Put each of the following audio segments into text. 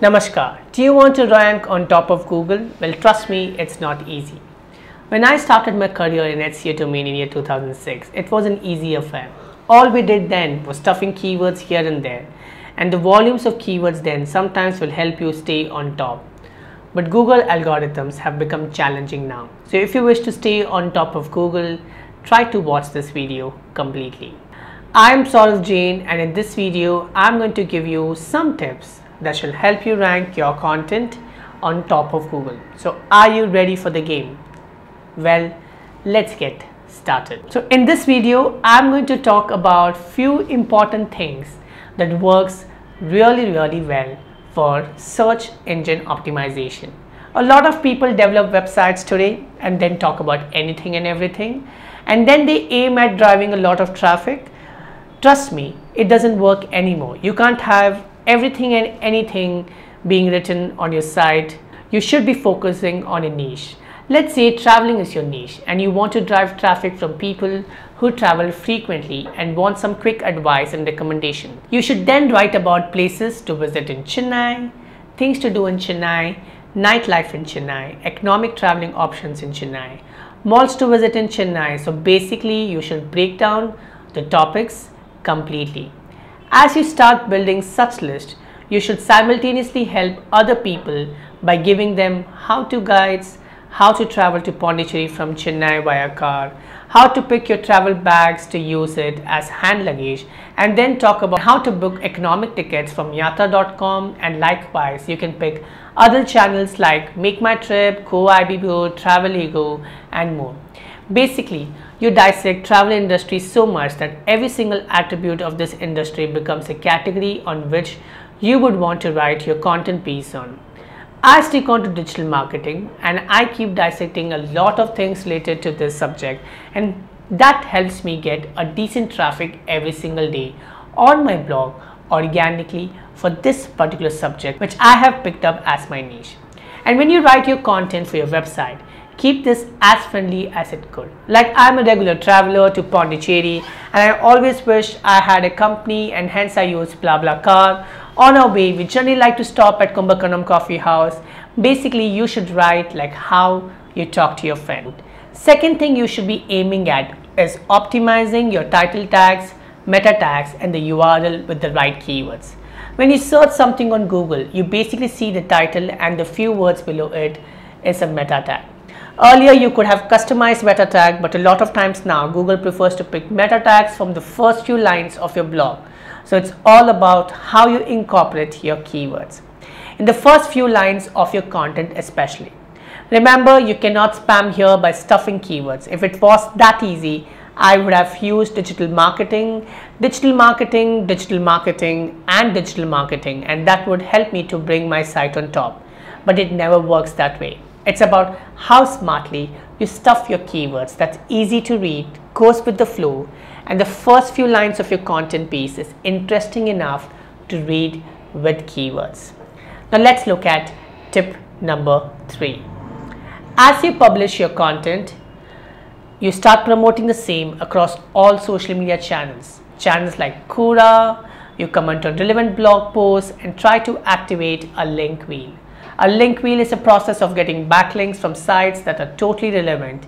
Namaskar. Do you want to rank on top of Google? Well, trust me, it's not easy. When I started my career in SEO domain in year 2006, it was an easy affair. All we did then was stuffing keywords here and there, and the volumes of keywords then sometimes will help you stay on top. But Google algorithms have become challenging now. So if you wish to stay on top of Google, try to watch this video completely. I am Saurav Jain, and in this video, I am going to give you some tips that shall help you rank your content on top of Google. So are you ready for the game? Well, let's get started. So in this video, I'm going to talk about few important things that works really well for search engine optimization. A lot of people develop websites today and then talk about anything and everything, and then they aim at driving a lot of traffic. Trust me, it doesn't work anymore. You can't have everything and anything being written on your site. You should be focusing on a niche. Let's say traveling is your niche and you want to drive traffic from people who travel frequently and want some quick advice and recommendation. You should then write about places to visit in Chennai, things to do in Chennai, nightlife in Chennai, economic traveling options in Chennai, malls to visit in Chennai. So basically you should break down the topics completely. As you start building such list, you should simultaneously help other people by giving them how-to guides, how to travel to Pondicherry from Chennai via car, how to pick your travel bags to use it as hand luggage, and then talk about how to book economic tickets from yatra.com, and likewise you can pick other channels like Make My Trip, GoIBO, Travel Ego, and more. Basically, you dissect travel industry so much that every single attribute of this industry becomes a category on which you would want to write your content piece on. I stick on to digital marketing and I keep dissecting a lot of things related to this subject, and that helps me get a decent traffic every single day on my blog organically for this particular subject which I have picked up as my niche. And when you write your content for your website, keep this as friendly as it could. Like, I'm a regular traveler to Pondicherry and I always wish I had a company, and hence I use BlaBlaCar. On our way, we generally like to stop at Kumbakonam Coffee House. Basically, you should write like how you talk to your friend. Second thing you should be aiming at is optimizing your title tags, meta tags, and the URL with the right keywords. When you search something on Google, you basically see the title and the few words below it is a meta tag. Earlier, you could have customized meta tag, but a lot of times now Google prefers to pick meta tags from the first few lines of your blog. So it's all about how you incorporate your keywords in the first few lines of your content especially. Remember, you cannot spam here by stuffing keywords. If it was that easy, I would have used digital marketing, and digital marketing, and that would help me to bring my site on top. But it never works that way. It's about how smartly you stuff your keywords that's easy to read, goes with the flow, and the first few lines of your content piece is interesting enough to read with keywords. Now let's look at tip number 3. As you publish your content, you start promoting the same across all social media channels. Channels like Quora, you comment on relevant blog posts and try to activate a link wheel. A link wheel is a process of getting backlinks from sites that are totally relevant.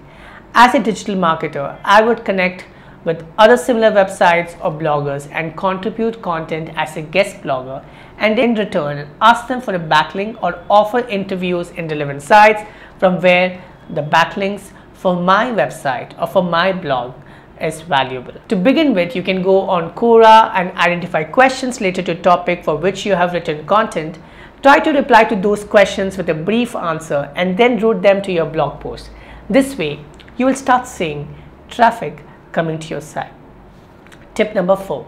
As a digital marketer, I would connect with other similar websites or bloggers and contribute content as a guest blogger, and in return ask them for a backlink or offer interviews in relevant sites from where the backlinks for my website or for my blog is valuable. To begin with, you can go on Quora and identify questions related to a topic for which you have written content. Try to reply to those questions with a brief answer and then route them to your blog post. This way, you will start seeing traffic coming to your site. Tip number 4.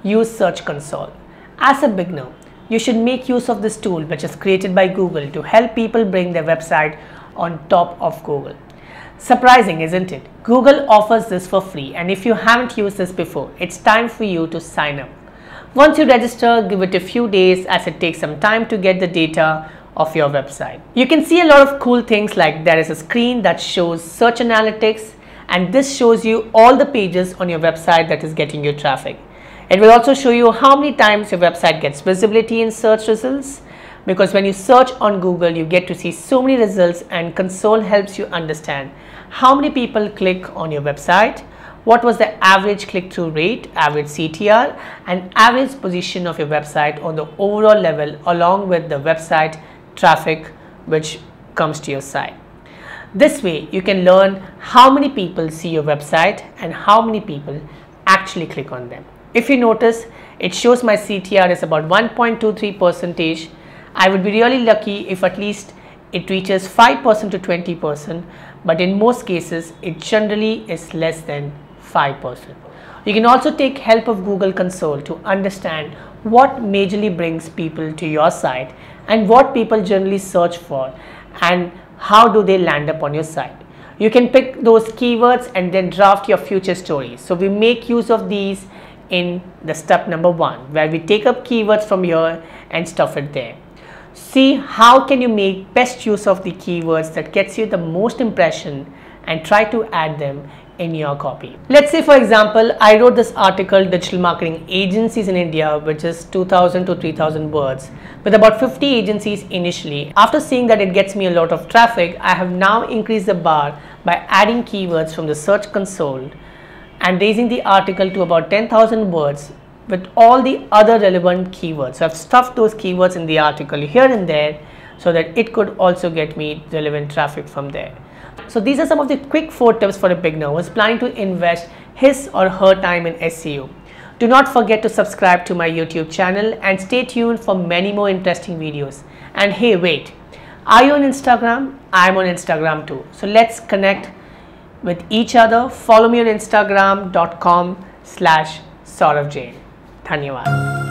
Use Search Console. As a beginner, you should make use of this tool which is created by Google to help people bring their website on top of Google. Surprising, isn't it? Google offers this for free, and if you haven't used this before, it's time for you to sign up. Once you register, give it a few days as it takes some time to get the data of your website. You can see a lot of cool things, like there is a screen that shows search analytics, and this shows you all the pages on your website that is getting you traffic. It will also show you how many times your website gets visibility in search results, because when you search on Google, you get to see so many results, and console helps you understand how many people click on your website, what was the average click-through rate, average CTR, and average position of your website on the overall level, along with the website traffic which comes to your site. This way you can learn how many people see your website and how many people actually click on them. If you notice, it shows my CTR is about 1.23%. I would be really lucky if at least it reaches 5% to 20%, but in most cases it generally is less than 5%. You can also take help of Google Console to understand what majorly brings people to your site and what people generally search for and how do they land up on your site. You can pick those keywords and then draft your future stories. So we make use of these in the step number 1, where we take up keywords from here and stuff it there. See how can you make best use of the keywords that gets you the most impression and try to add them in your copy. Let's say, for example, I wrote this article, Digital Marketing Agencies in India, which is 2000 to 3000 words, with about 50 agencies initially. After seeing that it gets me a lot of traffic, I have now increased the bar by adding keywords from the search console and raising the article to about 10,000 words with all the other relevant keywords. So I've stuffed those keywords in the article here and there so that it could also get me relevant traffic from there. So these are some of the quick 4 tips for a beginner who is planning to invest his or her time in SEO. Do not forget to subscribe to my YouTube channel and stay tuned for many more interesting videos. And hey, wait, are you on Instagram? I'm on Instagram too. So let's connect with each other. Follow me on instagram.com/Saurav Jain. Dhanyavad.